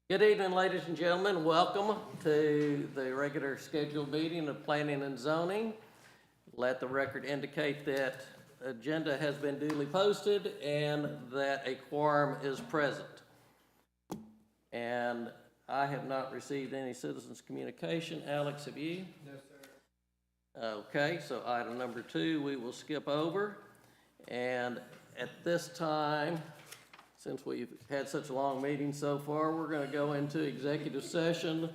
Good evening, ladies and gentlemen. Welcome to the regular scheduled meeting of Planning and Zoning. Let the record indicate that agenda has been duly posted and that a quorum is present. And I have not received any citizens' communication. Alex, have you? No, sir. Okay, so item number 2, we will skip over. And at this time, since we've had such a long meeting so far, we're going to go into executive session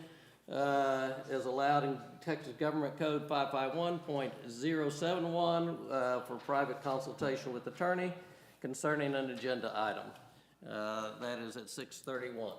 as allowed in Texas Government Code 551.071 for private consultation with attorney concerning an agenda item. That is at 6:31.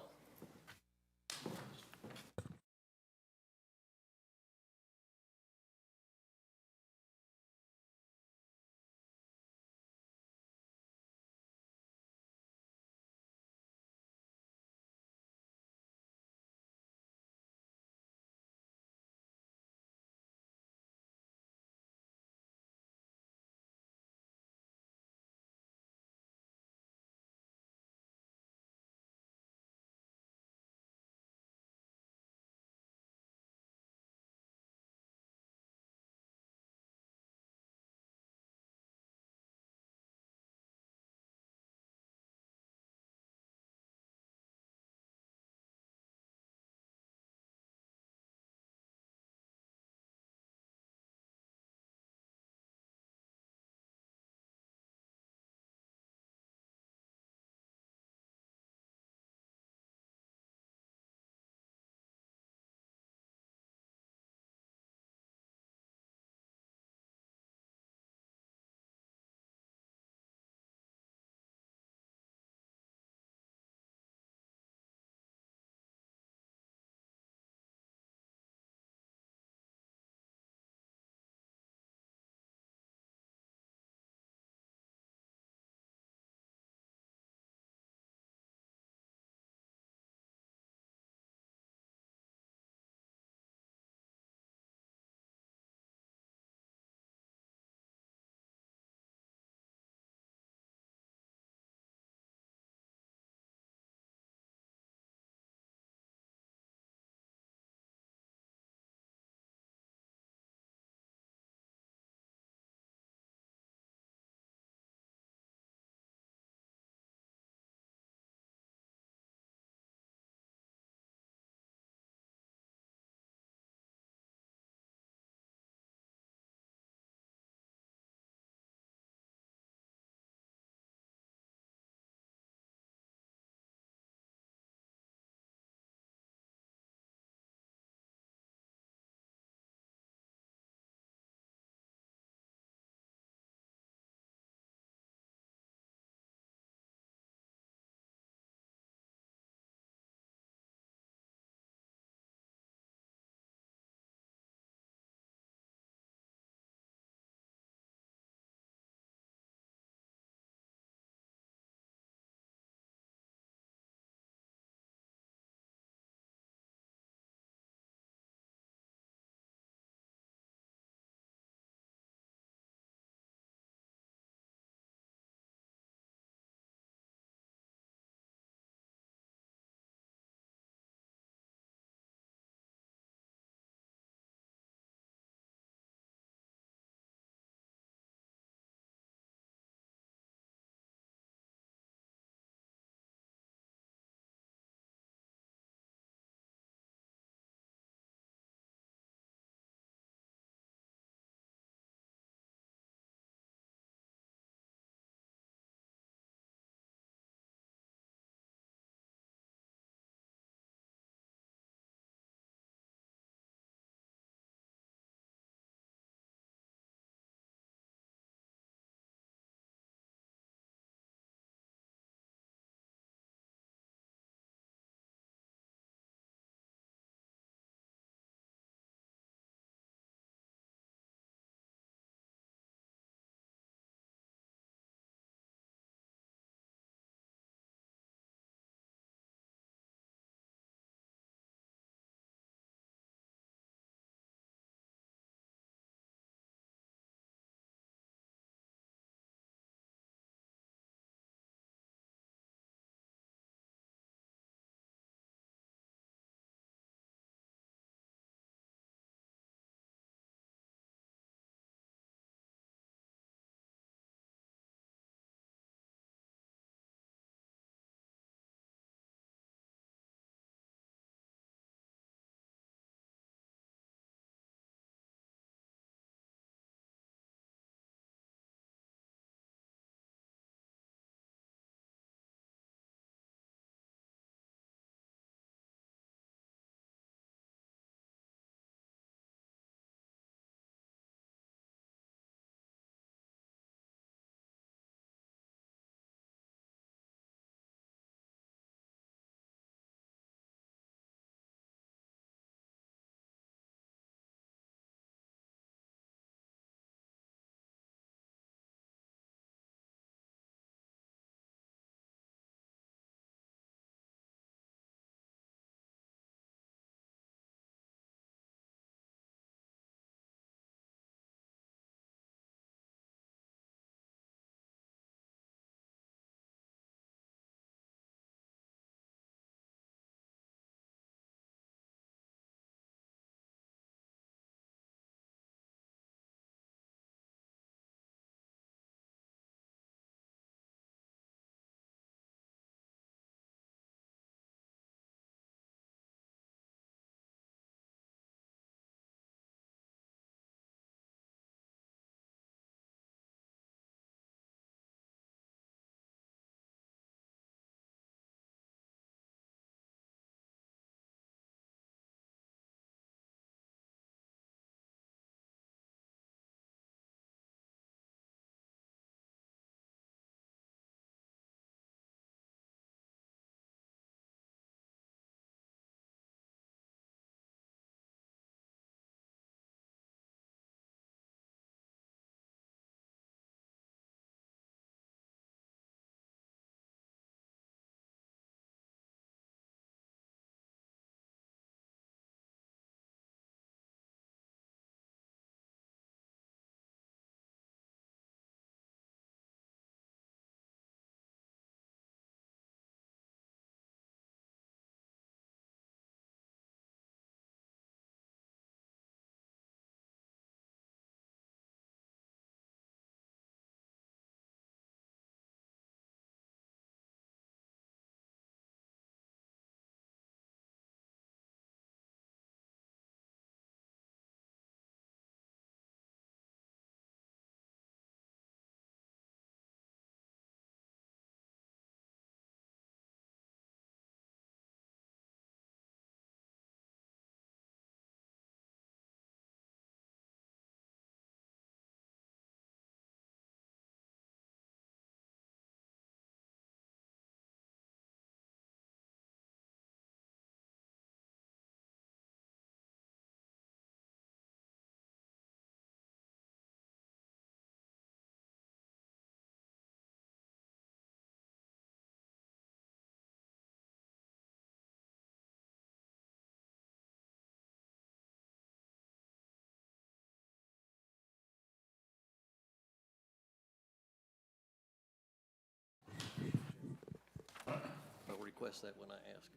request that when I ask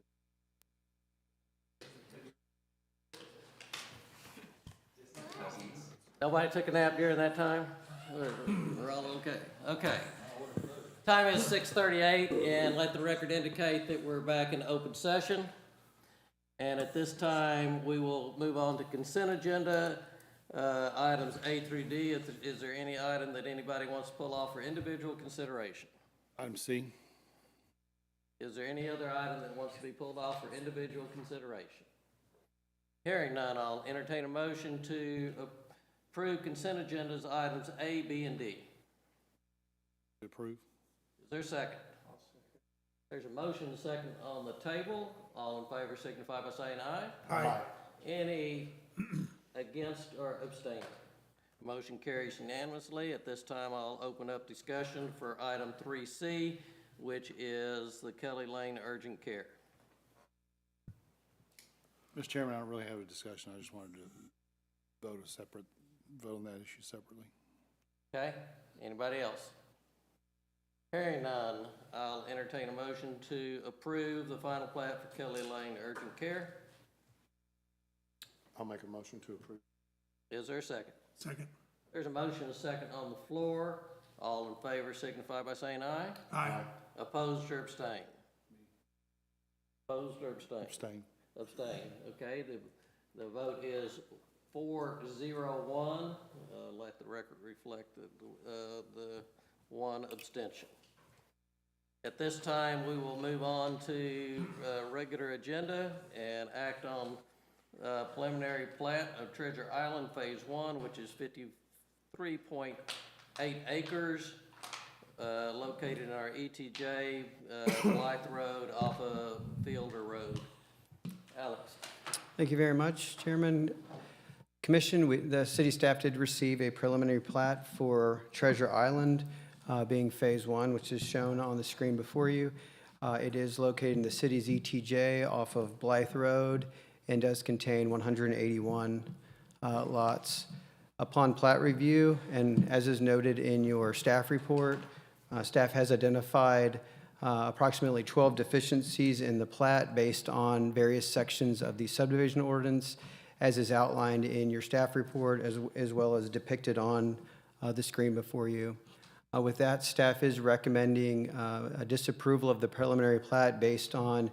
it. Nobody took a nap during that time? We're all okay. Okay. Time is 6:38, and let the record indicate that we're back in open session. And at this time, we will move on to consent agenda, items A through D. Is there any item that anybody wants to pull off for individual consideration? Item C. Is there any other item that wants to be pulled off for individual consideration? Hearing none, I'll entertain a motion to approve consent agendas items A, B, and D. Approve. Is there a second? There's a motion, a second on the table. All in favor signify by saying aye. Aye. Any against or abstain? Motion carries unanimously. At this time, I'll open up discussion for item 3C, which is the Kelly Lane Urgent Care. Mr. Chairman, I don't really have a discussion. I just wanted to vote on that issue separately. Okay, anybody else? Hearing none, I'll entertain a motion to approve the final plat for Kelly Lane Urgent Care. I'll make a motion to approve. Is there a second? Second. There's a motion, a second on the floor. All in favor signify by saying aye. Aye. Opposed or abstain? Opposed or abstain? Abstain. Abstain, okay, the vote is 4-0-1. Let the record reflect the one abstention. At this time, we will move on to regular agenda and act on preliminary plat of Treasure Island Phase 1, which is 53.8 acres, located in our ETJ, Blythe Road off of Fielder Road. Alex. Thank you very much, Chairman. Commission, the city staff did receive a preliminary plat for Treasure Island, being Phase 1, which is shown on the screen before you. It is located in the city's ETJ off of Blythe Road and does contain 181 lots. Upon plat review, and as is noted in your staff report, staff has identified approximately 12 deficiencies in the plat based on various sections of the subdivision ordinance, as is outlined in your staff report, as well as depicted on the screen before you. With that, staff is recommending a disapproval of the preliminary plat based on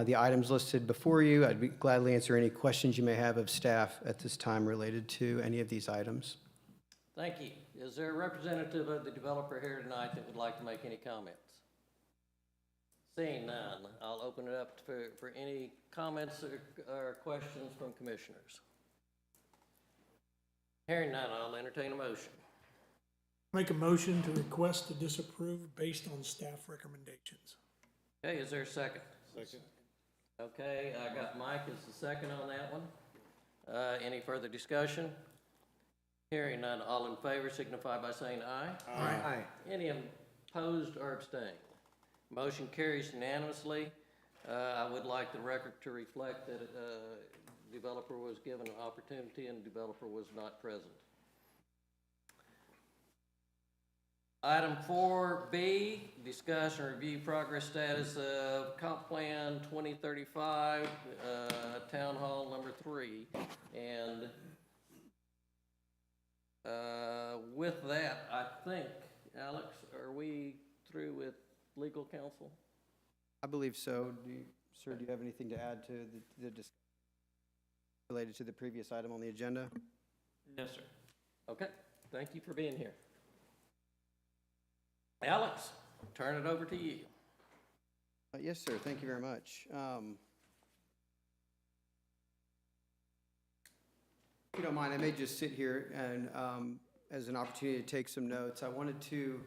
the items listed before you. I'd gladly answer any questions you may have of staff at this time related to any of these items. Thank you. Is there a representative of the developer here tonight that would like to make any comments? Seeing none, I'll open it up for any comments or questions from commissioners. Hearing none, I'll entertain a motion. Make a motion to request to disapprove based on staff recommendations. Okay, is there a second? Second. Okay, I got Mike as the second on that one. Any further discussion? Hearing none, all in favor signify by saying aye. Aye. Any opposed or abstained? Motion carries unanimously. I would like the record to reflect that developer was given an opportunity and developer was not present. Item 4B, discuss and review progress status of Comp Plan 2035, Town Hall number 3. And with that, I think, Alex, are we through with legal counsel? I believe so. Sir, do you have anything to add to the discussion related to the previous item on the agenda? No, sir. Okay, thank you for being here. Alex, turn it over to you. Yes, sir. Thank you very much. If you don't mind, I may just sit here and as an opportunity to take some notes. I wanted to,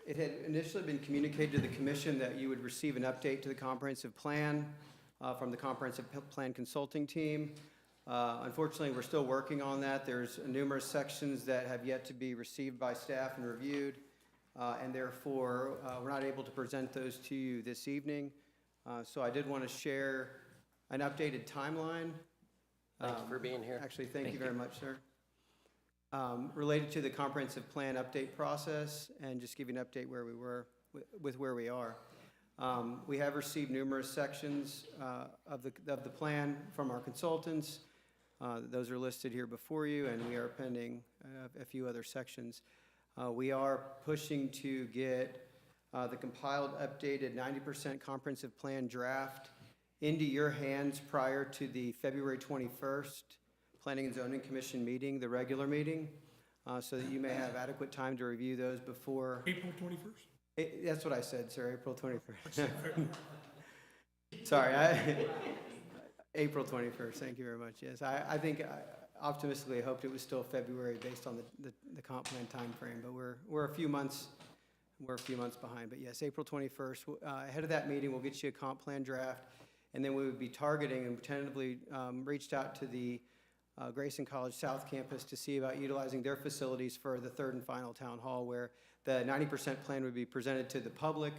it had initially been communicated to the commission that you would receive an update to the comprehensive plan from the comprehensive plan consulting team. Unfortunately, we're still working on that. There's numerous sections that have yet to be received by staff and reviewed, and therefore we're not able to present those to you this evening. So I did want to share an updated timeline. Thank you for being here. Actually, thank you very much, sir. Related to the comprehensive plan update process, and just give you an update where we were with where we are. We have received numerous sections of the plan from our consultants. Those are listed here before you, and we are pending a few other sections. We are pushing to get the compiled, updated 90% comprehensive plan draft into your hands prior to the February 21st Planning and Zoning Commission meeting, the regular meeting, so that you may have adequate time to review those before. April 21st? That's what I said, sir, April 21st. Sorry, April 21st, thank you very much. Yes, I think, I optimistically hoped it was still February based on the comp plan timeframe, but we're a few months behind. But yes, April 21st, ahead of that meeting, we'll get you a comp plan draft, and then we would be targeting and tentatively reached out to the Grayson College South Campus to see about utilizing their facilities for the third and final town hall, where the 90% plan would be presented to the public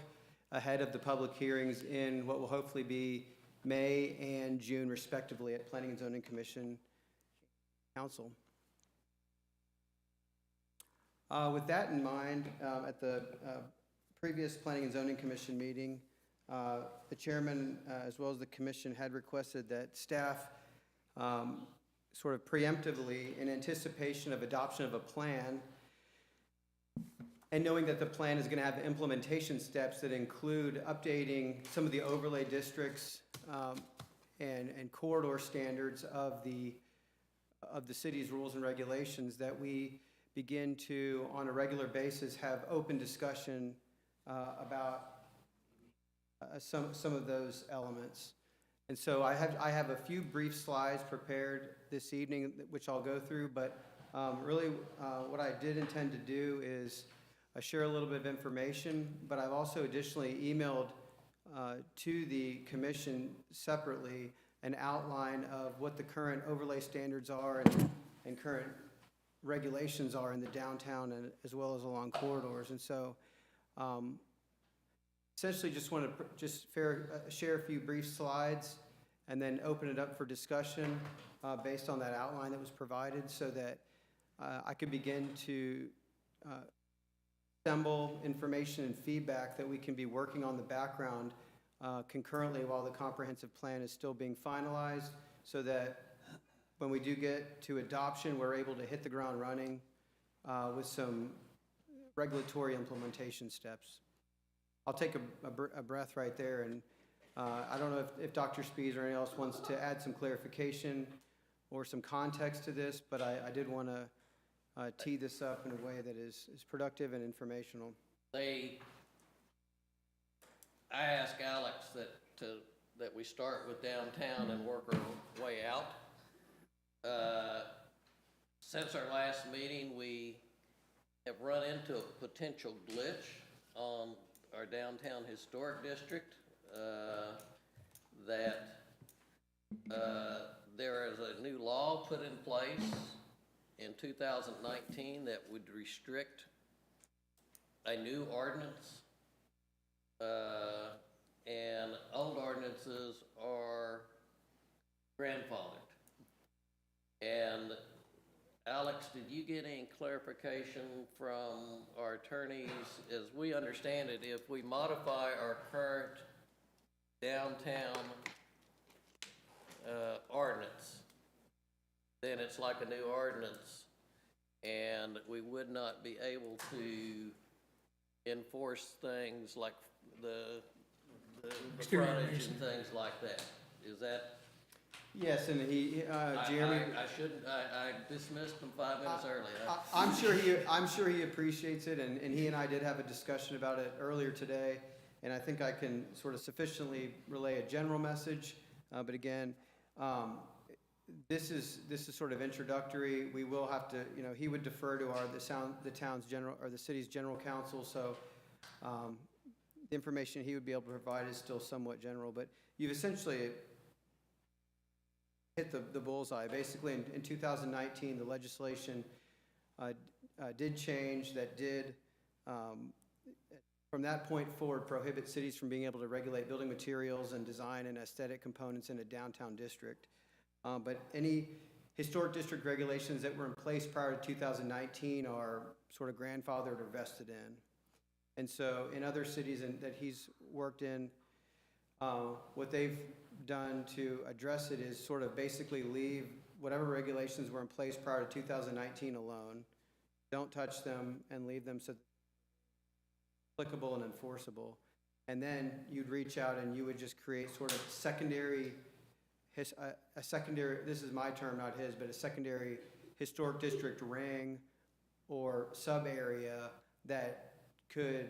ahead of the public hearings in what will hopefully be May and June respectively at Planning and Zoning Commission Council. With that in mind, at the previous Planning and Zoning Commission meeting, the chairman, as well as the commission, had requested that staff sort of preemptively, in anticipation of adoption of a plan, and knowing that the plan is going to have implementation steps that include updating some of the overlay districts and corridor standards of the city's rules and regulations, that we begin to, on a regular basis, have open discussion about some of those elements. And so I have a few brief slides prepared this evening, which I'll go through, but really what I did intend to do is share a little bit of information, but I've also additionally emailed to the commission separately an outline of what the current overlay standards are and current regulations are in the downtown and as well as along corridors. And so essentially just want to share a few brief slides and then open it up for discussion based on that outline that was provided, so that I could begin to assemble information and feedback that we can be working on the background concurrently while the comprehensive plan is still being finalized, so that when we do get to adoption, we're able to hit the ground running with some regulatory implementation steps. I'll take a breath right there, and I don't know if Dr. Spies or anyone else wants to add some clarification or some context to this, but I did want to tee this up in a way that is productive and informational. I asked Alex that we start with downtown and work our way out. Since our last meeting, we have run into a potential glitch on our downtown historic district, that there is a new law put in place in 2019 that would restrict a new ordinance, and old ordinances are grandfathered. And Alex, did you get any clarification from our attorneys? As we understand it, if we modify our current downtown ordinance, then it's like a new ordinance, and we would not be able to enforce things like the frontage and things like that. Is that? Yes, and Jeremy. I dismissed him 5 minutes early. I'm sure he appreciates it, and he and I did have a discussion about it earlier today, and I think I can sort of sufficiently relay a general message. But again, this is sort of introductory. We will have to, he would defer to the town's general, or the city's general counsel. So the information he would be able to provide is still somewhat general, but you've essentially hit the bullseye. Basically, in 2019, the legislation did change that did, from that point forward, prohibit cities from being able to regulate building materials and design and aesthetic components in a downtown district. But any historic district regulations that were in place prior to 2019 are sort of grandfathered or vested in. And so in other cities that he's worked in, what they've done to address it is sort of basically leave whatever regulations were in place prior to 2019 alone, don't touch them, and leave them so applicable and enforceable. And then you'd reach out and you would just create sort of secondary, a secondary, this is my term, not his, but a secondary historic district ring or sub-area that could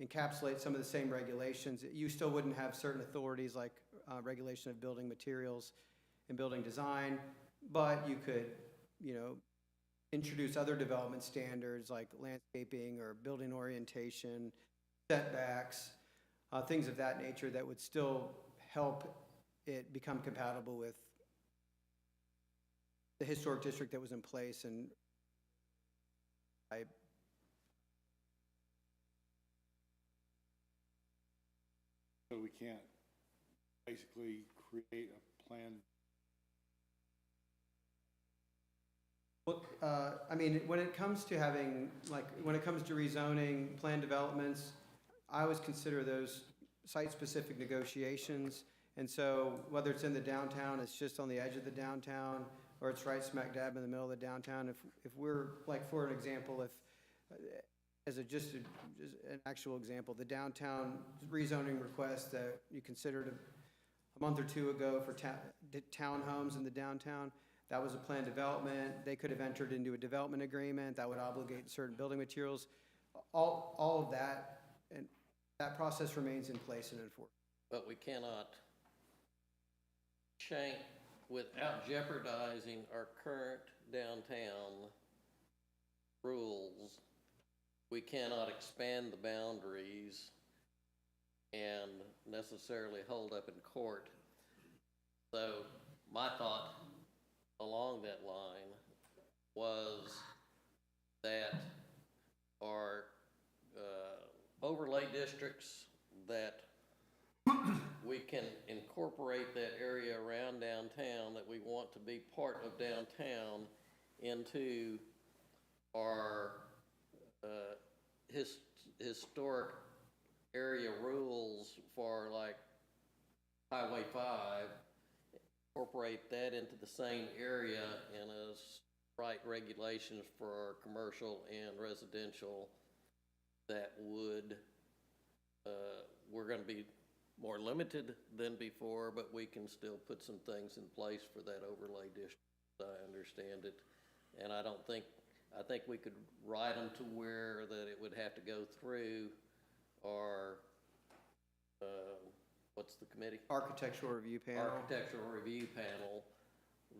encapsulate some of the same regulations. You still wouldn't have certain authorities like regulation of building materials and building design, but you could, introduce other development standards like landscaping or building orientation, setbacks, things of that nature that would still help it become compatible with the historic district that was in place. And So we can't basically create a plan. Well, when it comes to having, when it comes to rezoning, plan developments, I always consider those site-specific negotiations. And so whether it's in the downtown, it's just on the edge of the downtown, or it's right smack dab in the middle of the downtown. If we're, for an example, just an actual example, the downtown rezoning request that you considered a month or two ago for townhomes in the downtown, that was a planned development. They could have entered into a development agreement that would obligate certain building materials. All of that, and that process remains in place and enforced. But we cannot change, without jeopardizing our current downtown rules, we cannot expand the boundaries and necessarily hold up in court. So my thought along that line was that our overlay districts, that we can incorporate that area around downtown that we want to be part of downtown into our historic area rules for like Highway 5, incorporate that into the same area and as right regulations for our commercial and residential that would, we're going to be more limited than before, but we can still put some things in place for that overlay district, as I understand it. And I think we could write them to where that it would have to go through our, what's the committee? Architectural review panel. Architectural review panel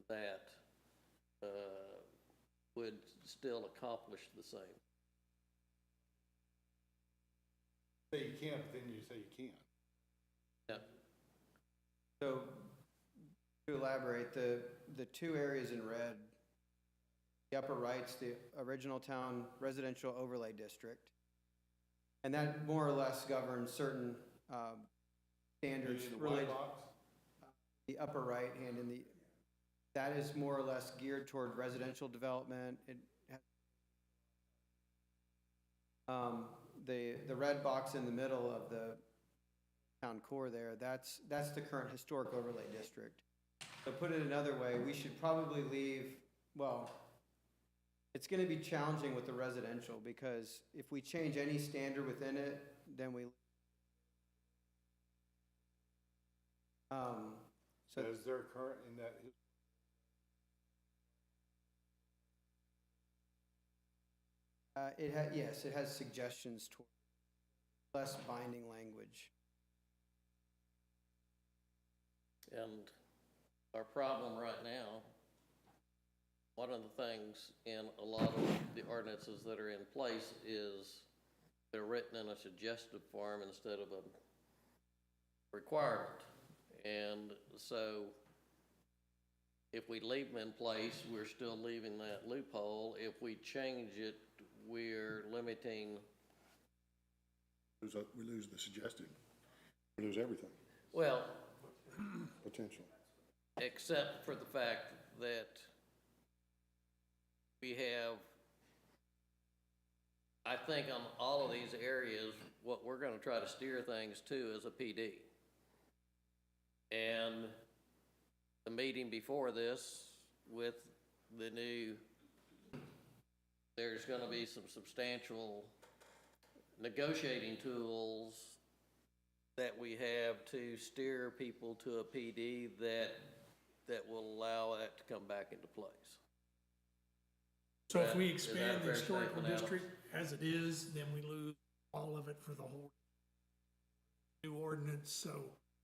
that would still accomplish the same. Say you can't, but then you say you can't. Yeah. So to elaborate, the two areas in red, the upper right's the original town residential overlay district. And that more or less governs certain standards In the white related. box? The upper right hand that is more or less geared toward residential development. It has, the red box in the middle of the town core there, that's the current historic overlay district. So put it another way, we should probably leave, well, it's going to be challenging with the residential because if we change any standard within it, then we So is there current in that? yes, it has suggestions toward less binding language. And our problem right now, one of the things in a lot of the ordinances that are in place is they're written in a suggestive form instead of a requirement. And so if we leave them in place, we're still leaving that loophole. If we change it, we're limiting. We lose the suggested. We lose everything, Well, potential. except for the fact that we have, I think on all of these areas, what we're gonna try to steer things to is a PD. And the meeting before this with the new, there's gonna be some substantial negotiating tools that we have to steer people to a PD that will allow that to come back into place. So if we Is that a expand the fair historical statement, Alex? district as it is, then we lose all of it for the whole new ordinance, so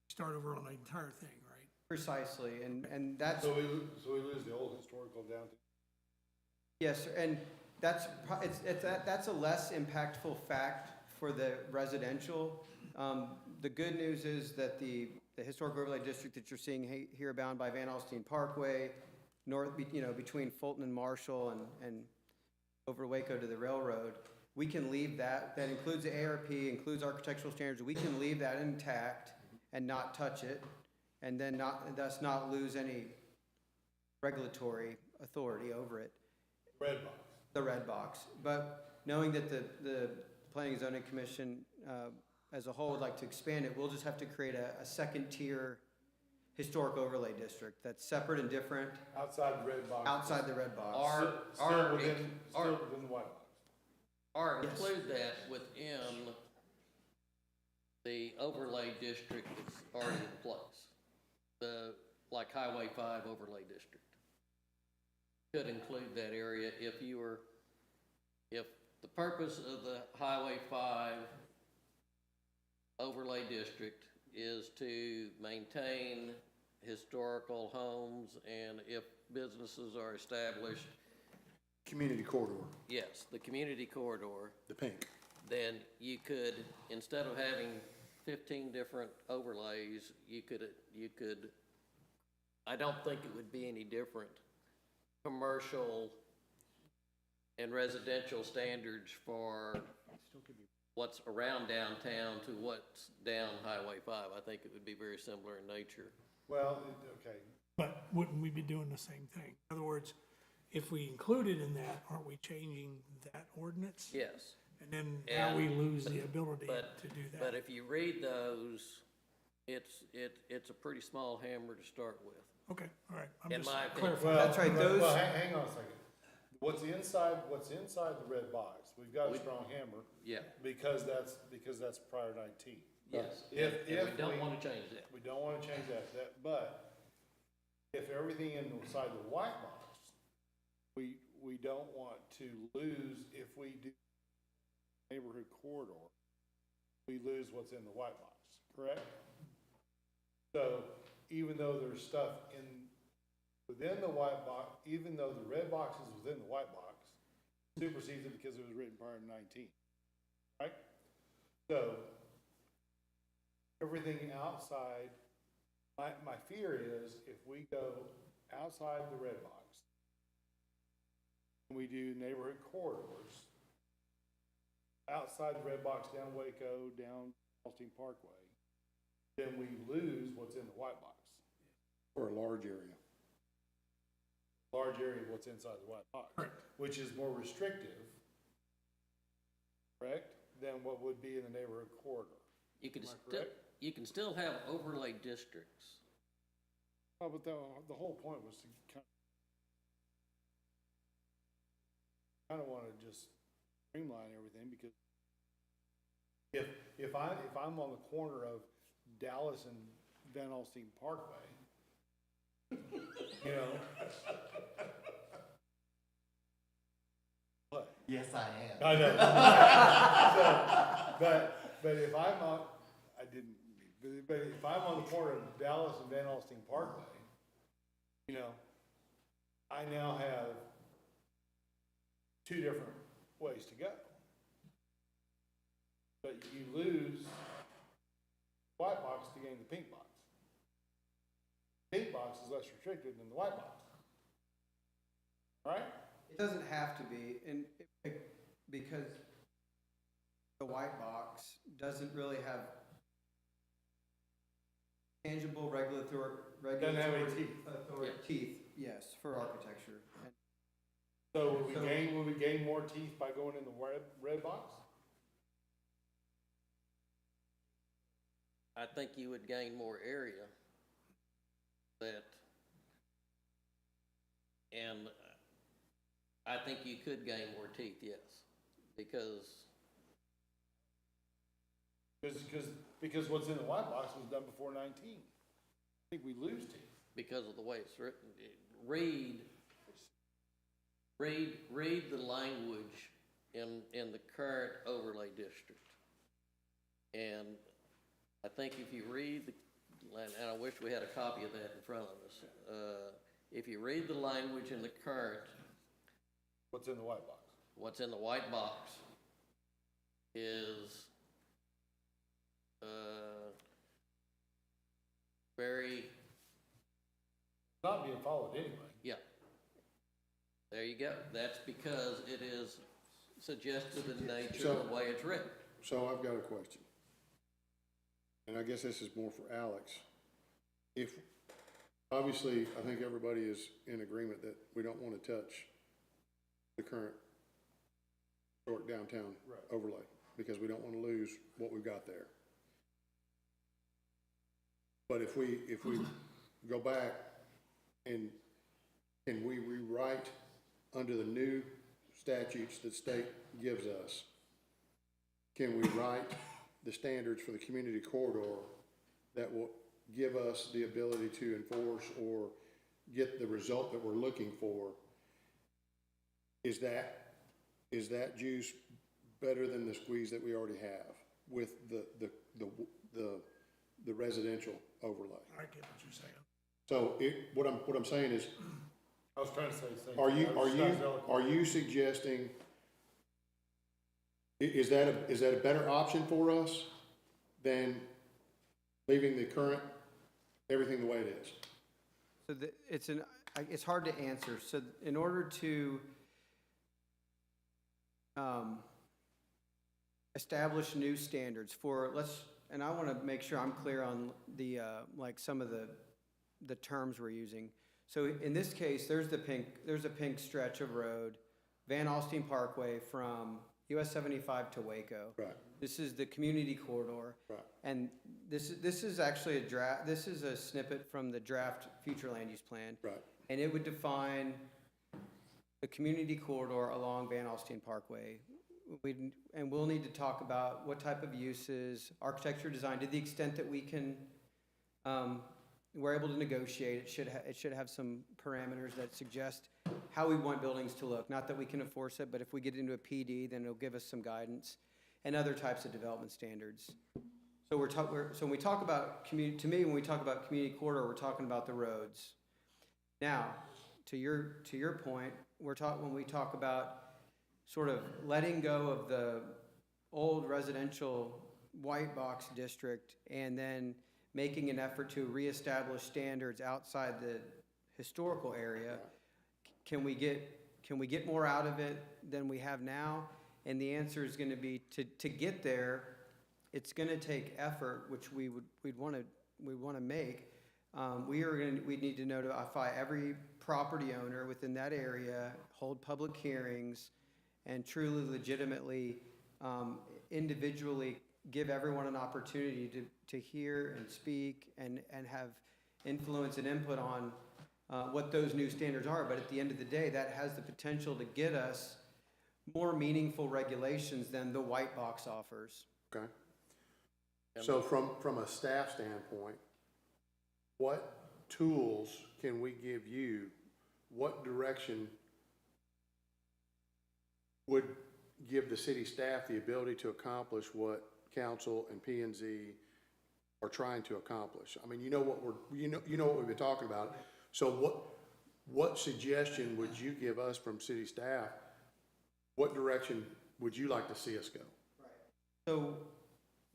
start over on the entire thing, right? Precisely, and that's, So we lose the old historical down to. yes, sir, and that's, that's a less impactful fact for the residential. The good news is that the historic overlay district that you're seeing here bound by Van Alstyne Parkway, north, between Fulton and Marshall and over Waco to the railroad, we can leave that, that includes the ARP, includes architectural standards, we can leave that intact and not touch it, and then thus not lose any regulatory authority over it. Red box. The red box, but knowing that the Planning and Zoning Commission, as a whole would like to expand it, we'll just have to create a second tier historic overlay district that's separate and different, Outside the red box. outside the red box. Still within the white box. Or Yes. include that within the overlay district that's already in place. Like Highway 5 overlay district. Could include that area if the purpose of the Highway 5 overlay district is to maintain historical homes, and if businesses are established, Community corridor, yes, the community corridor, the pink. then you could, instead of having 15 different overlays, you could, I don't think it would be any different, commercial and residential standards for what's around downtown to what's down Highway 5. I think it would be very similar in nature. Well, okay, But wouldn't we be doing the same thing? In other words, if we include it in that, aren't we changing that ordinance? Yes, And then now we And- lose the ability but- to do but that. if you read those, it's a pretty small hammer to start with. Okay, all right, I'm In just my opinion. clarifying. That's right, those- Well, hang on a second. What's inside the red box, we've got a strong hammer, Yeah, because that's prior 19. yes. If And we don't we- want to change that. We don't wanna change that, but if everything inside the white box, we don't want to lose, if we do neighborhood corridor, we lose what's in the white box, correct? So even though there's stuff within the white box, even though the red box is within the white box, supersedes it because it was written prior to 19, right? So everything outside, my fear is if we go outside the red box, and we do neighborhood corridors, outside the red box, down Waco, down Alstine Parkway, then we lose what's in the white box. For a large area. Large area of what's inside the white box, Correct. which is more restrictive, correct, than what would be in the neighborhood corridor. You can Am I still, correct? you can still have overlay districts. Oh, but the whole point was to kind of want to just streamline everything, because if I'm on the corner of Dallas and Van Alstyne Parkway, you know. What? Yes, I am. I know. But if I'm on, I didn't, but if I'm on the corner of Dallas and Van Alstyne Parkway, you know, I now have two different ways to go. But you lose the white box to gain the pink box. Pink box is less restricted than the white box. Right? It doesn't have to be, and because the white box doesn't really have tangible regulatory Doesn't have any teeth. authority, teeth, yes, for architecture. So will we gain more teeth by going in the red box? I think you would gain more area and I think you could gain more teeth, yes, because Because what's in the white box was done before 19. I think we lose teeth. of the way it's written. Read the language in the current overlay district. And I think if you read, and I wish we had a copy of that in front of us. If you read the language in the current, What's in the white box? what's in the white box is very, It's not being followed anyway. yeah. There you go. That's because it is suggested in nature So- the way it's written. So I've got a question. And I guess this is more for Alex. If, obviously, I think everybody is in agreement that we don't want to touch the current short downtown Right. overlay, because we don't want to lose what we've got there. But if we go back and can we rewrite under the new statutes that state gives us, can we write the standards for the community corridor that will give us the ability to enforce or get the result that we're looking for? Is that juice better than the squeeze that we already have with the residential overlay? I get what you're saying. So what I'm saying is, I was trying to say the same. are thing. you, I was just eloquent. are you suggesting, is that a better option for us than leaving the current, everything the way it is? So it's hard to answer. So in order to establish new standards for, and I want to make sure I'm clear on the, like some of the terms we're using. So in this case, there's a pink stretch of road, Van Alstyne Parkway from US 75 to Waco. Right. This is the community corridor. Right. And this is actually a draft, this is a snippet from the draft future land use plan. Right. And it would define the community corridor along Van Alstyne Parkway. And we'll need to talk about what type of uses, architecture, design, to the extent that we can, we're able to negotiate. It should have some parameters that suggest how we want buildings to look. Not that we can enforce it, but if we get into a PD, then it'll give us some guidance and other types of development standards. So so when we talk about to me, when we talk about community corridor, we're talking about the roads. Now, to your point, when we talk about sort of letting go of the old residential white box district and then making an effort to reestablish standards outside the historical area, can we get more out of it than we have now? And the answer is going to be to get there, it's going to take effort, which we'd want to make. We need to notify every property owner within that area, hold public hearings, and truly legitimately, individually give everyone an opportunity to hear and speak and have influence and input on what those new standards are. But at the end of the day, that has the potential to get us more meaningful regulations than the white box offers. Okay. So from a staff standpoint, what tools can we give you? What direction would give the city staff the ability to accomplish what council and P&Z are trying to accomplish? I mean, you know what we've been talking about. So what suggestion would you give us from city staff? What direction would you like to see us go? So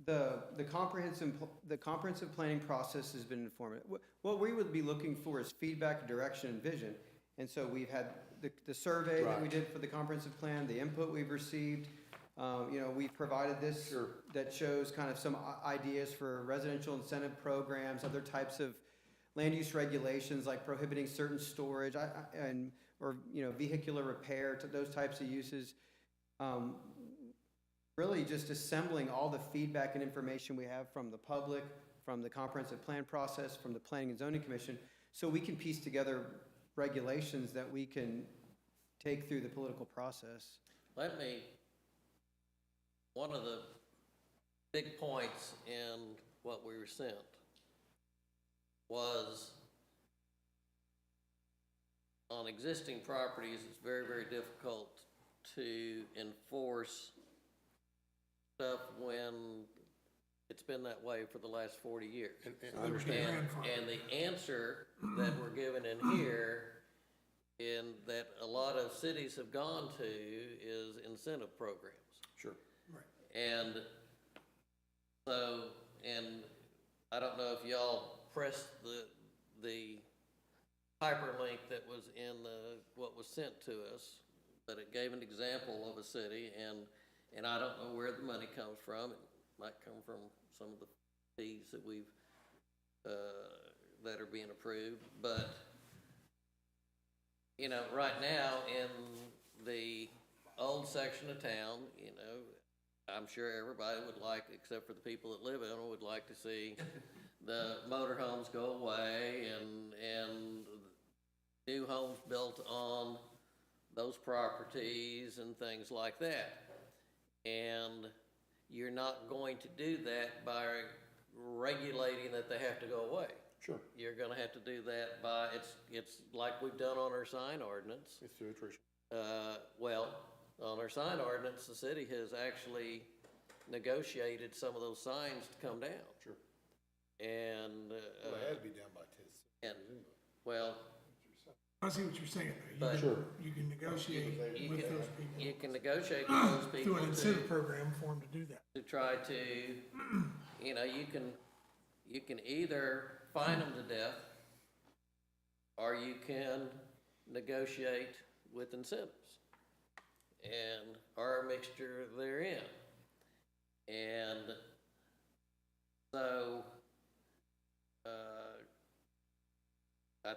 the comprehensive planning process has been informative. What we would be looking for is feedback, direction, and vision. And so we've had the survey that we did for the comprehensive plan, the input we've received. We've provided this that shows kind of some ideas for residential incentive programs, other types of land use regulations like prohibiting certain storage. And or, vehicular repair, to those types of uses. Really just assembling all the feedback and information we have from the public, from the comprehensive plan process, from the Planning and Zoning Commission, so we can piece together regulations that we can take through the political process. One of the big points in what we were sent was on existing properties, it's very, very difficult to enforce stuff when it's been that way for the last 40 years. And I understand. And the answer that we're given in here, in that a lot of cities have gone to, is incentive programs. Sure. And so, and I don't know if y'all pressed the hyperlink that was in what was sent to us, but it gave an example of a city, and I don't know where the money comes from. It might come from some of the fees that we've, that are being approved, but, right now in the old section of town, I'm sure everybody would like, except for the people that live in it, would like to see the motorhomes go away and new homes built on those properties and things like that. And you're not going to do that by regulating that they have to go away. Sure. You're gonna have to do that by, it's like we've done on our sign ordinance. It's through attrition. Well, on our sign ordinance, the city has actually negotiated some of those signs to come down. Sure. And, Well, it had to be done by TIS. and, well, I see what you're saying, though. But- Sure. You can negotiate you with can, those people you can negotiate with those through people an incentive to program for them to do that. try to, you can either fine them to death, or you can negotiate with incentives, or a mixture therein. And so, I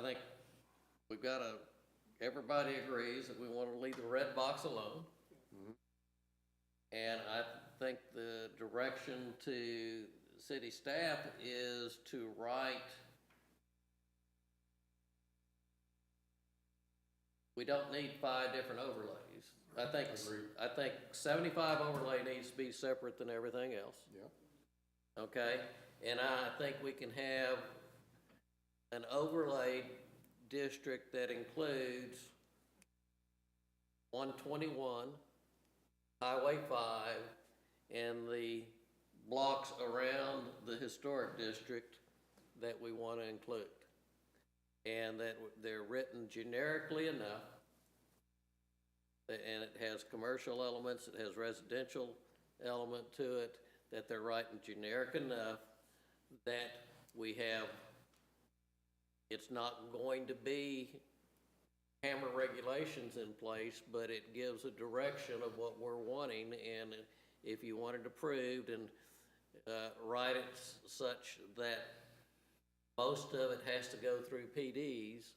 think we've got everybody agrees that we want to leave the red box alone. And I think the direction to city staff is to write, we don't need 5 different overlays. I think 75 overlay needs to be separate than everything else. Yeah. Okay, and I think we can have an overlay district that includes 121, Highway 5, and the blocks around the historic district that we want to include. And that they're written generically enough, and it has commercial elements, it has residential element to it, that they're writing generic enough that we have, it's not going to be hammer regulations in place, but it gives a direction of what we're wanting, and if you want it approved and write it such that most of it has to go through PDs.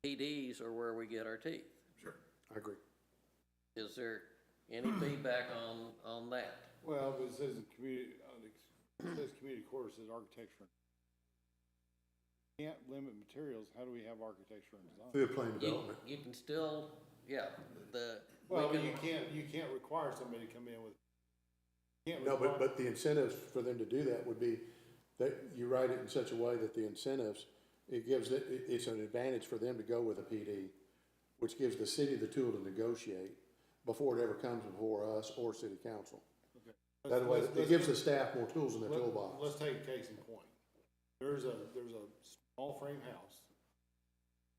PDs are where we get our teeth. Sure. I agree. Is there any feedback on that? Well, but it says in community, it says community quarters, it says architecture. Can't limit materials, how do we have architecture and design? Through the plan development. You can still, yeah, Well, but you can't require somebody to come in with. No, but the incentives for them to do that would be that you write it in such a way that the incentives, it's an advantage for them to go with a PD, which gives the city the tool to negotiate before it ever comes before us or city council. Okay. That way, it gives the staff more tools in their toolbox. Let's take a case in point. There's a small frame house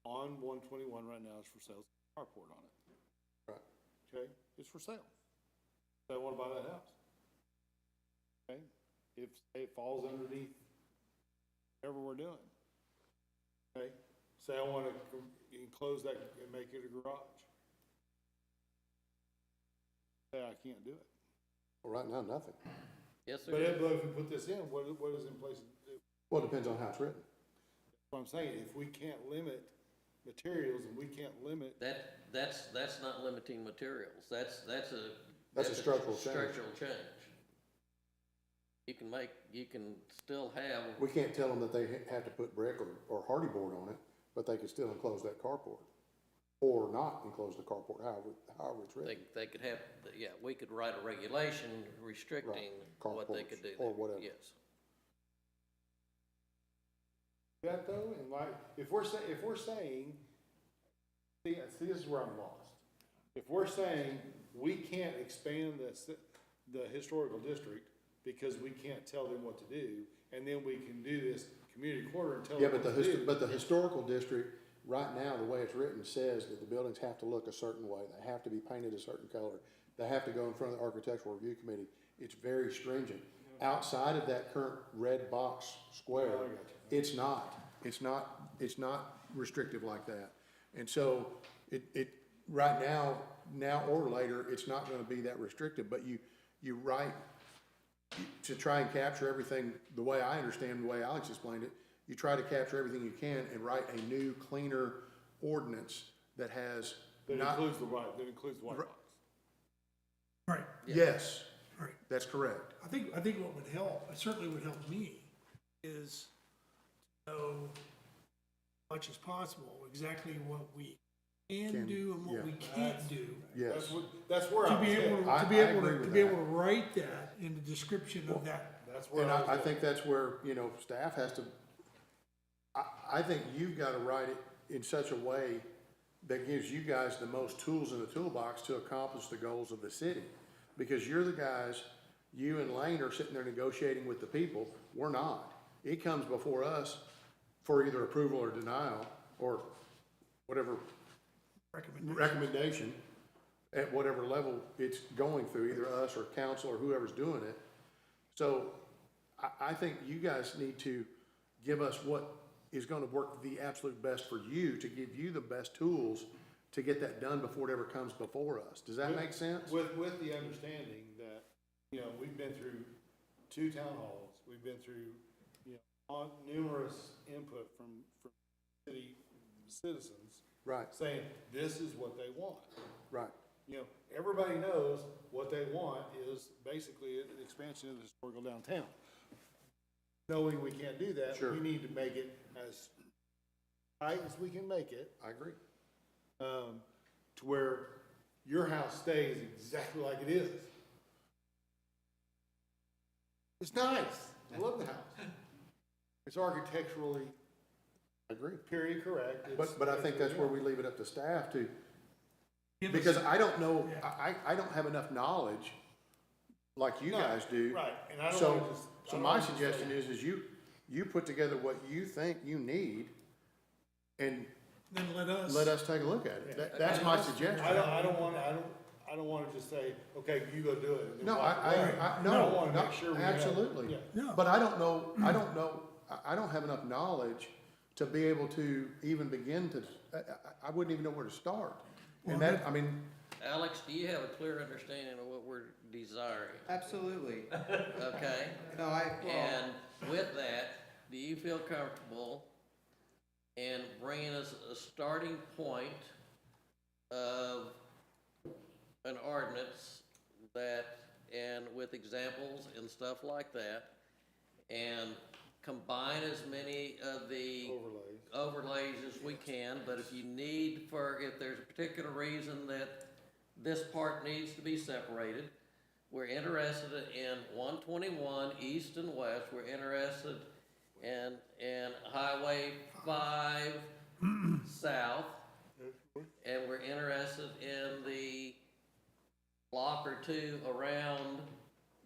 on 121 right now, it's for sale, carport on it. Right. Okay, it's for sale. They wanna buy that house. Okay, if it falls underneath whatever we're doing. Okay, say I wanna enclose that and make it a garage. Say I can't do it. Well, right now, nothing. yes, But sir. if we put this in, what is in place to do? Well, it depends on how it's written. What I'm saying, if we can't limit materials and we can't limit. That's not limiting materials, that's a. That's a structural change. Structural change. You can still have, We can't tell them that they have to put brick or hardy board on it, but they could still enclose that carport. Or not enclose the carport, however it's written. they could have, yeah, we could write a regulation restricting what they could do. Carports or whatever. Yes. That though, and like, if we're saying, see, this is where I'm lost. If we're saying we can't expand the historical district because we can't tell them what to do, and then we can do this community quarter and tell Yeah, them but what to do. but the historical district, right now, the way it's written, says that the buildings have to look a certain way. They have to be painted a certain color. They have to go in front of the Architectural Review Committee. It's very stringent. Outside of that current red box square, it's not restrictive like that. And so right now or later, it's not gonna be that restrictive, but you write, to try and capture everything, the way I understand, the way Alex explained it, you try to capture everything you can and write a new, cleaner ordinance that has That not. includes the white box. Right, Yes, right. that's correct. I think what would help, it certainly would help me, is to know as much as possible exactly what we can do and what we can't do. Yes, That's where To I'm be able, saying. to be I able agree to, with to be able that. to write that in the description of that. That's where and I was I going. think that's where, staff has to, I think you've gotta write it in such a way that gives you guys the most tools in the toolbox to accomplish the goals of the city. Because you're the guys, you and Lane are sitting there negotiating with the people, we're not. It comes before us for either approval or denial, or whatever recommendation at whatever level it's going through, either us or council or whoever's doing it. So I think you guys need to give us what is gonna work the absolute best for you, to give you the best tools to get that done before it ever comes before us. Does that make sense? With the understanding that, we've been through 2 town halls, we've been through, on numerous input from city citizens Right, saying, this is what they want. right. Everybody knows what they want is basically an expansion of the historical downtown. Knowing we can't do that, Sure. we need to make it as tight as we can make it, I agree. to where your house stays exactly like it is. It's nice. I love the house. It's architecturally, I agree. period, correct. But I think that's where we leave it up to staff to, Give us- because I don't know, I don't have enough knowledge like you guys do. Right, and I don't So, wanna just. I so don't my wanna just say- suggestion is you put together what you think you need and Then let let us take a look at it. That's my suggestion. I don't wanna just say, okay, you go do it. and then No, walk away. I, I no, wanna no, make sure we have- absolutely. yeah. No. But I don't know, I don't have enough knowledge to be able to even begin to, I wouldn't even know where to start. And that, I mean, Alex, do you have a clear understanding of what we're desiring? Absolutely. Okay? No, And with that, do you feel comfortable in bringing us a starting point of an ordinance that, and with examples and stuff like that, and combine as many of the overlays as we can, but if you need if there's a particular reason that this part needs to be separated, we're interested in 121 east and west, we're interested in Highway 5 south, and we're interested in the block or 2 around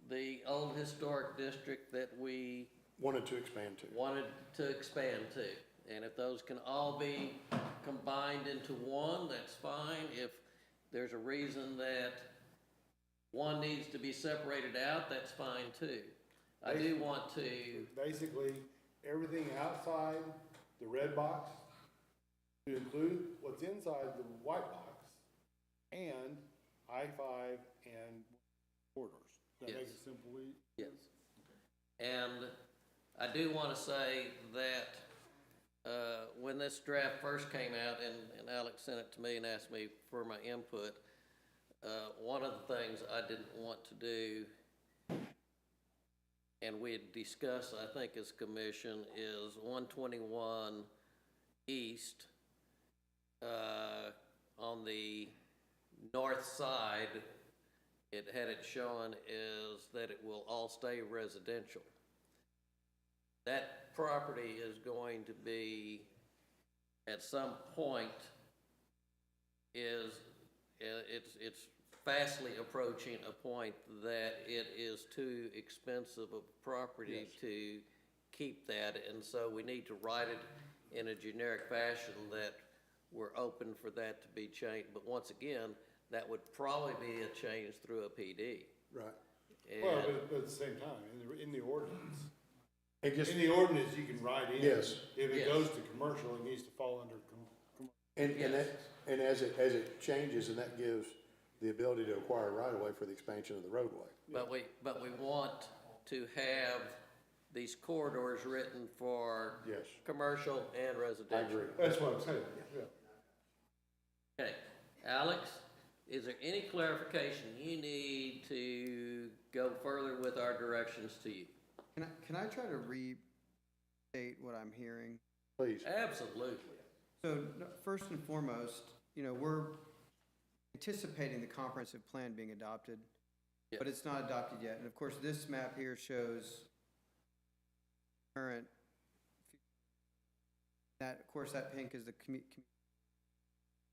the old historic district that we wanted to expand to. wanted to expand to. And if those can all be combined into one, that's fine. If there's a reason that one needs to be separated out, that's fine too. I do want to, Basically, everything outside the red box, to include what's inside the white box, and I-5 and corridors. That Yes. makes it simple. yes. And I do want to say that when this draft first came out and Alex sent it to me and asked me for my input, one of the things I didn't want to do, and we had discussed, I think, as commission, is 121 East, on the north side, it had it shown is that it will all stay residential. That property is going to be, at some point, it's fastly approaching a point that it is too expensive of a property to keep that, and so we need to write it in a generic fashion that we're open for that to be changed. But once again, that would probably be a change through a PD. Right. Well, And, but at the same time, in the ordinance, And just, in the ordinance, you can write in. Yes. If it Yes. goes to commercial, it needs to fall under and as it changes, and that gives the ability to acquire right of way for the expansion of the roadway. but we want to have these corridors written for Yes. commercial and I residential. agree. That's what I'm saying, yeah. Okay, Alex, is there any clarification you need to go further with our directions to you? Can I try to restate what I'm hearing? Please. Absolutely. So, first and foremost, we're anticipating the comprehensive plan being adopted, but it's not adopted yet. And of course, this map here shows current, of course, that pink is the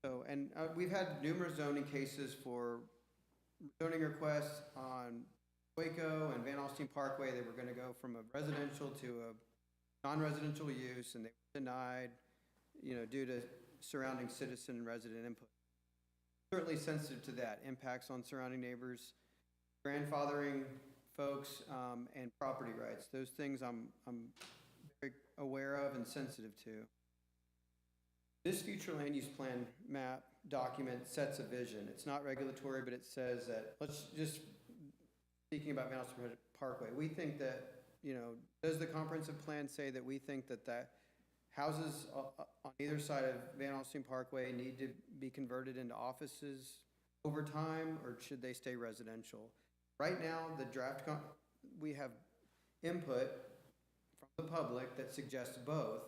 so, and we've had numerous zoning cases for zoning requests on Waco and Van Alstyne Parkway. They were gonna go from a residential to a non-residential use, and they were denied, due to surrounding citizen and resident input. Certainly sensitive to that, impacts on surrounding neighbors, grandfathering folks, and property rights. Those things I'm very aware of and sensitive to. This future land use plan map document sets a vision. It's not regulatory, but it says that, let's just, speaking about Van Alstyne Parkway, we think that, does the comprehensive plan say that we think that houses on either side of Van Alstyne Parkway need to be converted into offices over time, or should they stay residential? Right now, the draft, we have input from the public that suggests both.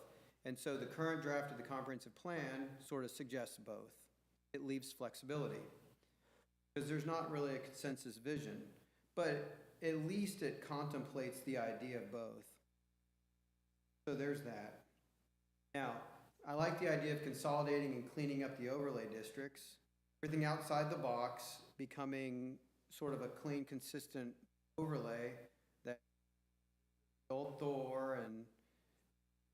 And so the current draft of the comprehensive plan sort of suggests both. It leaves flexibility, because there's not really a consensus vision, but at least it contemplates the idea of both. So there's that. Now, I like the idea of consolidating and cleaning up the overlay districts, everything outside the box becoming sort of a clean, consistent overlay that Old Thor and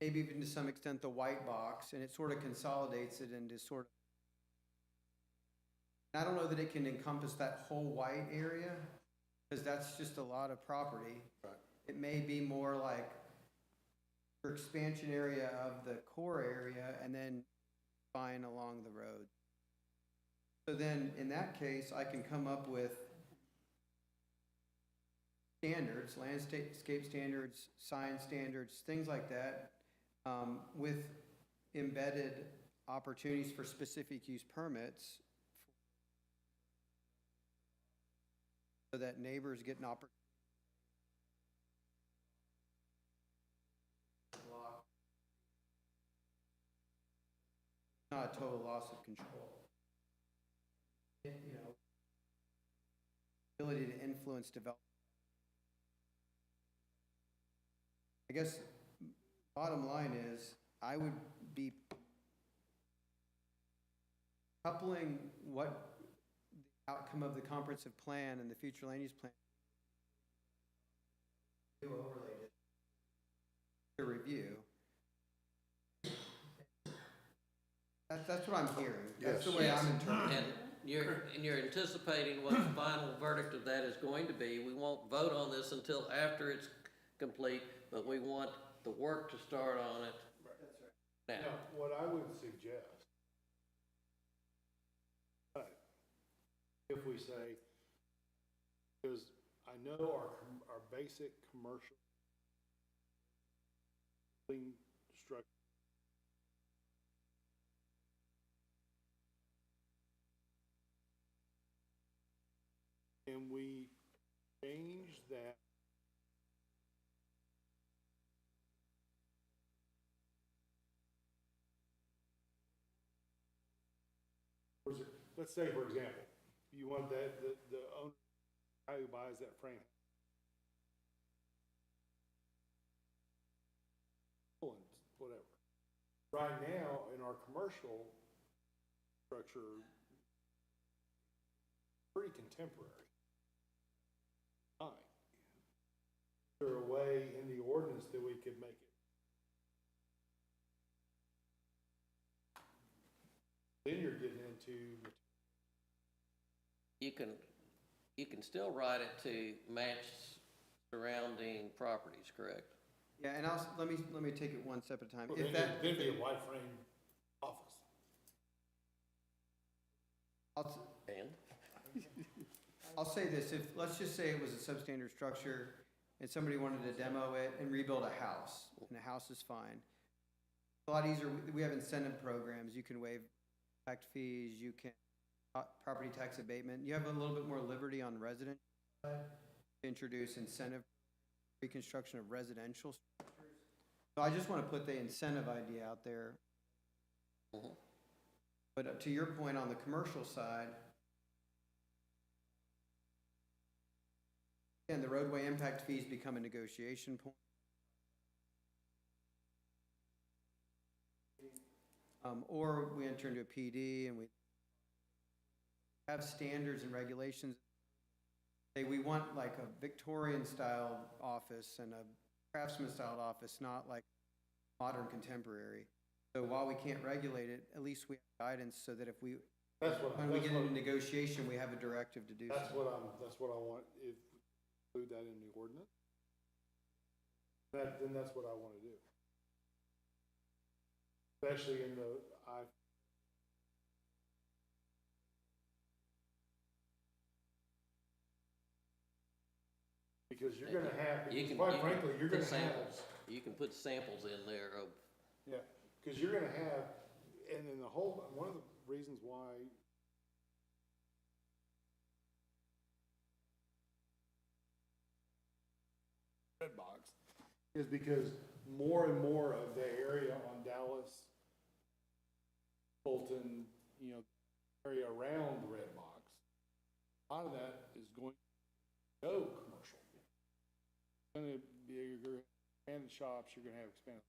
maybe even to some extent the white box, and it sort of consolidates it into sort of, I don't know that it can encompass that whole white area, because that's just a lot of property. Right. It may be more like your expansion area of the core area and then fine along the road. So then, in that case, I can come up with standards, landscape standards, sign standards, things like that, with embedded opportunities for specific use permits so that neighbors get an opportunity. Not a total loss of control. Ability to influence development. I guess bottom line is, I would be coupling what the outcome of the comprehensive plan and the future land use plan to review. That's what I'm hearing. That's the way Yes. I'm interpreting. And you're anticipating what the final verdict of that is going to be. We won't vote on this until after it's complete, but we want the work to start on it now. Now, what I would suggest, if we say, because I know our basic commercial building structure can we change that? Let's say, for example, you want that, the owner, guy who buys that frame. Whatever. Right now, in our commercial structure, pretty contemporary. Fine. Is there a way in the ordinance that we could make it? Then you're getting into, You can still write it to match surrounding properties, correct? Yeah, and let me take it one step at a time. well, If then that, it'd be a white frame office. And? I'll say this, if, let's just say it was a substandard structure and somebody wanted to demo it and rebuild a house, and the house is fine. A lot easier, we have incentive programs, you can waive impact fees, you can, property tax abatement, you have a little bit more liberty on resident side to introduce incentive reconstruction of residential structures. So I just want to put the incentive idea out there. Mhm. But to your point on the commercial side, again, the roadway impact fees become a negotiation point. Or we enter into a PD and we have standards and regulations. Say we want like a Victorian style office and a craftsman style office, not like modern contemporary. So while we can't regulate it, at least we have guidance so that if we, when we get into negotiation, we have a directive to do so. That's what I want, if, include that in the ordinance. Then that's what I wanna do. Especially in the, because you're gonna have, You because can- quite you can frankly, you're put gonna have. samples. You can put samples in there of, Yeah, because you're gonna have, and then the whole, one of the reasons why red box is because more and more of the area on Dallas, Fulton, you know, area around the red box, a lot of that is going to go commercial. Gonna be, you're gonna expanded shops, you're gonna have expanded,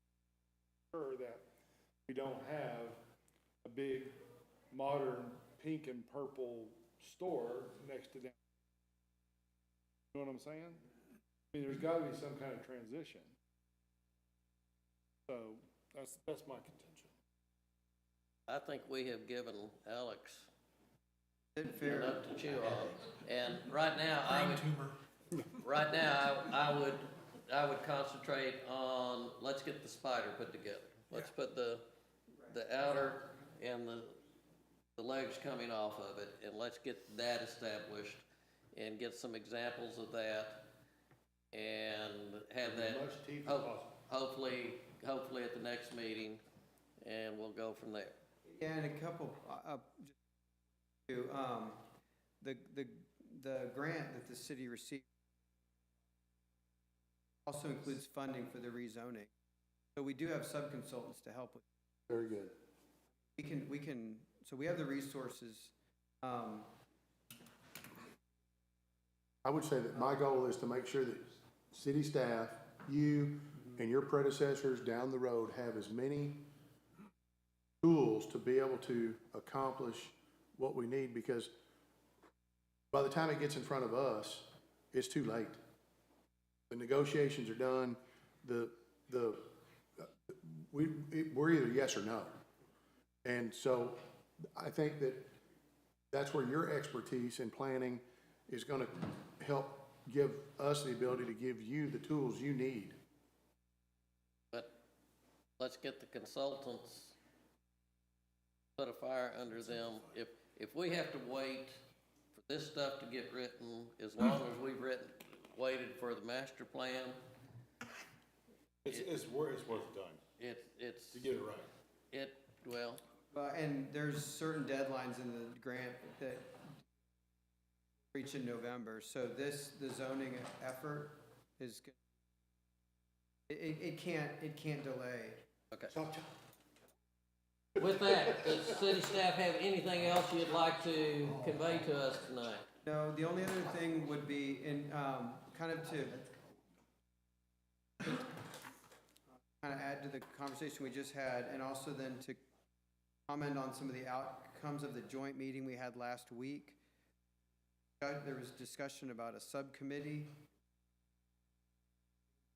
sure that we don't have a big modern pink and purple store next to them. You know what I'm saying? I mean, there's gotta be some kind of transition. So, that's my contention. I think we have given Alex Is it fair? enough to chew on. And right now, Brain tumor. right now, I would concentrate on, let's get the spider put together. Let's put the outer and the legs coming off of it, and let's get that established and get some examples of that and have that, Much teeth as possible. hopefully at the next meeting, and we'll go from there. Yeah, and a couple, just the grant that the city received also includes funding for the rezoning. So we do have sub-consultants to help with. Very good. So we have the resources. I would say that my goal is to make sure that city staff, you, and your predecessors down the road have as many tools to be able to accomplish what we need, because by the time it gets in front of us, it's too late. The negotiations are done, we're either yes or no. And so I think that that's where your expertise in planning is gonna help give us the ability to give you the tools you need. But let's get the consultants, put a fire under them. If we have to wait for this stuff to get written, as long as we've waited for the master plan, It's worth the time it's, to get it right. well, And there's certain deadlines in the grant that reach in November. So the zoning effort is, it can't delay. Okay. With that, does city staff have anything else you'd like to convey to us tonight? No, the only other thing would be in, kind of to kind of add to the conversation we just had, and also then to comment on some of the outcomes of the joint meeting we had last week. There was discussion about a subcommittee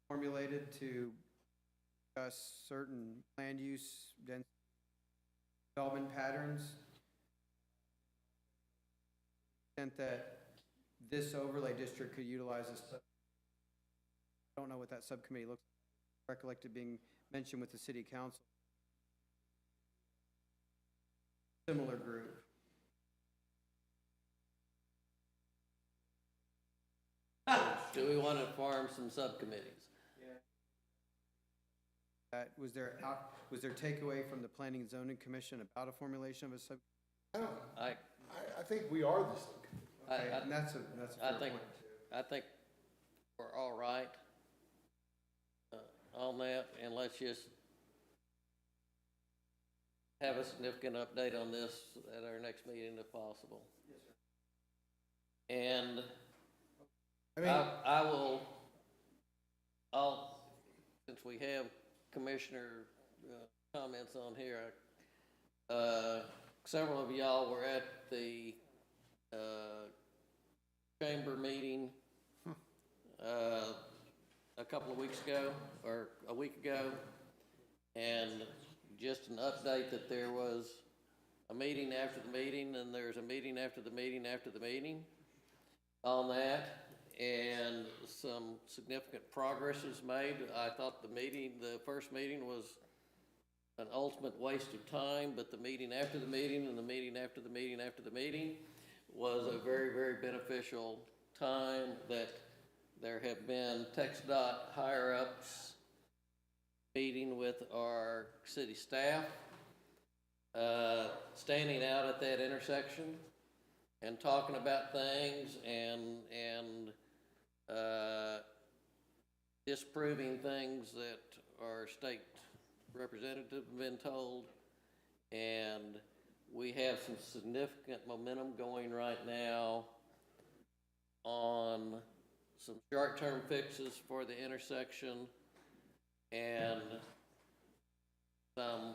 formulated to discuss certain land use density development patterns. Extent that this overlay district could utilize this. I don't know what that subcommittee looks like. Recollect it being mentioned with the city council. Similar group. Do we want to form some subcommittees? Was there takeaway from the Planning and Zoning Commission about a formulation of a sub? I think we are the subcommittee. And that's a I fair think, point. I think we're all right on that, and let's just have a significant update on this at our next meeting if possible. Yes, sir. And since we have commissioner comments on here, several of y'all were at the chamber meeting a couple of weeks ago, or a week ago, and just an update that there was a meeting after the meeting, and there's a meeting after the meeting after the meeting on that, and some significant progress is made. I thought the first meeting was an ultimate waste of time, but the meeting after the meeting and the meeting after the meeting after the meeting was a very, very beneficial time, that there have been TxDOT higher-ups meeting with our city staff, standing out at that intersection and talking about things and disproving things that our state representative have been told. And we have some significant momentum going right now on some short-term fixes for the intersection and some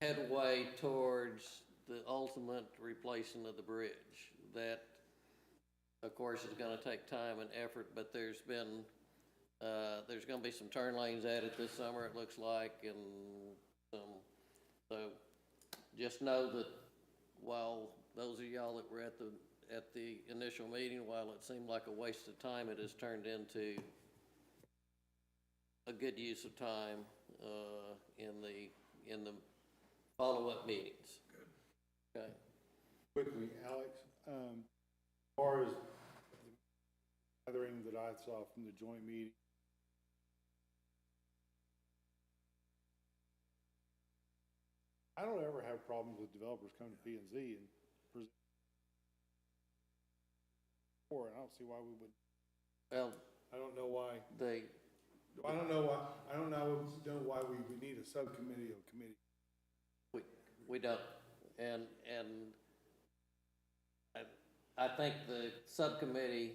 headway towards the ultimate replacement of the bridge. That, of course, is gonna take time and effort, but there's gonna be some turn lanes added this summer, it looks like, and so just know that while those of y'all that were at the initial meeting, while it seemed like a waste of time, it has turned into a good use of time in the follow-up meetings. Okay. Quickly, Alex, as far as the gathering that I saw from the joint meeting, I don't ever have problems with developers coming to P and Z and present. Or I don't see why we would. Well, I don't know why. I I don't know why we would need a subcommittee or committee. we don't, and I think the subcommittee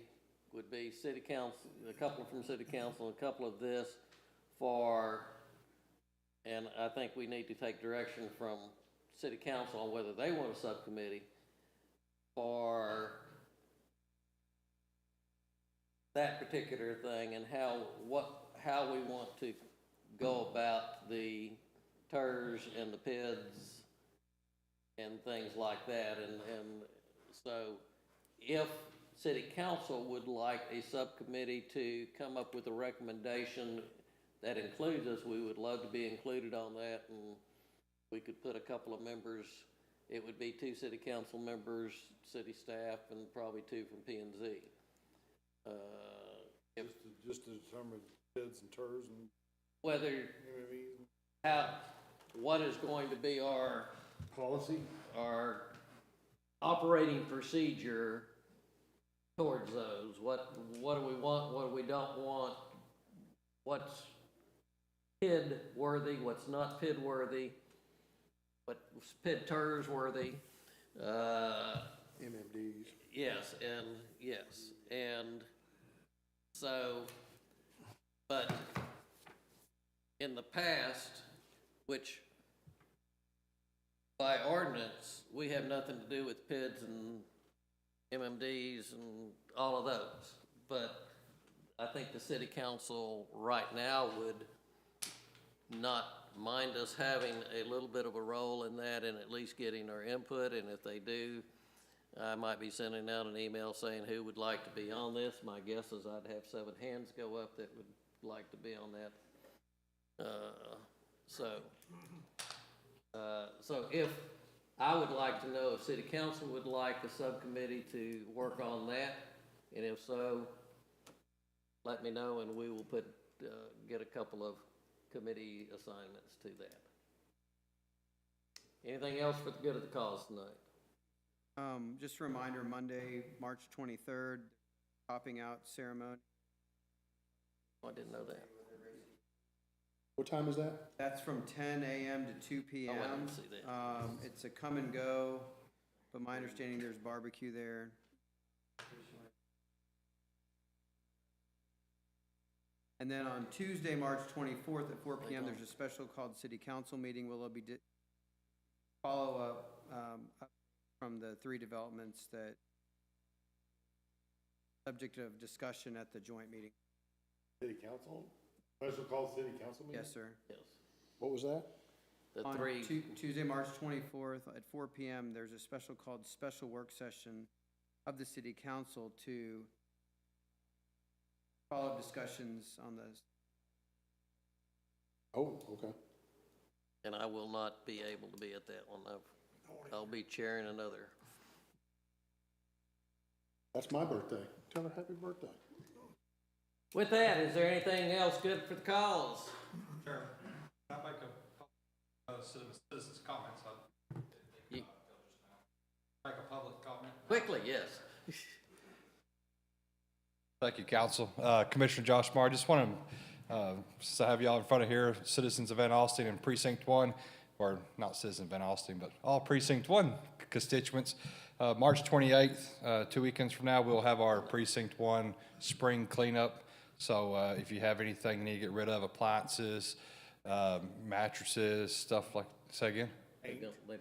would be city council, a couple from city council, a couple of this and I think we need to take direction from city council on whether they want a subcommittee for that particular thing, and how we want to go about the TERS and the PIDs and things like that. And so if city council would like a subcommittee to come up with a recommendation that includes us, we would love to be included on that, and we could put a couple of members. It would be 2 city council members, city staff, and probably 2 from P and Z. Just to determine bids and TERS and, Whether, you know what I mean? what is going to be our Policy? operating procedure towards those? What do we want, what do we don't want? What's PID worthy, what's not PID worthy? What's PID TERS worthy? MMDs. Yes, and so, but in the past, which by ordinance, we have nothing to do with PIDs and MMDs and all of those. But I think the city council right now would not mind us having a little bit of a role in that and at least getting our input, and if they do, I might be sending out an email saying who would like to be on this. My guess is I'd have 7 hands go up that would like to be on that. So if, I would like to know if city council would like a subcommittee to work on that, and if so, let me know and we will get a couple of committee assignments to that. Anything else for the good of the cause tonight? Just a reminder, Monday, March 23rd, popping out ceremony. Oh, I didn't know that. What time is that? That's from 10 a.m. to 2 p.m. Oh, I didn't see that. It's a come and go, but my understanding there's barbecue there. And then on Tuesday, March 24th at 4 p.m., there's a special called city council meeting where there'll be follow-up from the 3 developments that subject of discussion at the joint meeting. City council, special call city council meeting? Yes, sir. Yes. What was that? The On 3, Tuesday, March 24th at 4 p.m., there's a special called special work session of the city council to follow up discussions on this. Oh, okay. and I will not be able to be at that one. I'll be chairing another. That's my birthday. Tell her happy birthday. With that, is there anything else good for the cause? Chairman, can I make a citizen's comments? You- Make a public comment? Quickly, yes. Thank you, Council. Commissioner Josh Marr, just want to, since I have y'all in front of here, citizens of Van Alstyne and Precinct 1, or not citizens of Van Alstyne, but all Precinct 1 constituents. March 28th, 2 weekends from now, we'll have our Precinct 1 spring cleanup. So if you have anything you need to get rid of, appliances, mattresses, stuff like, say again?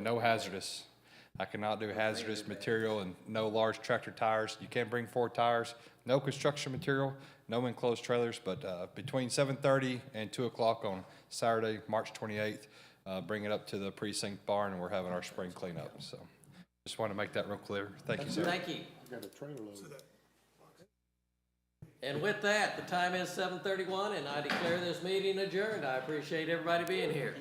No hazardous. I cannot do hazardous material and no large tractor tires. You can bring 4 tires, no construction material, no enclosed trailers, but between 7:30 and 2 o'clock on Saturday, March 28th, bring it up to the precinct barn and we're having our spring cleanup. So just want to make that real clear. Thank you, sir. Thank you. I got a trailer load. And with that, the time is 7:31, and I declare this meeting adjourned. I appreciate everybody being here.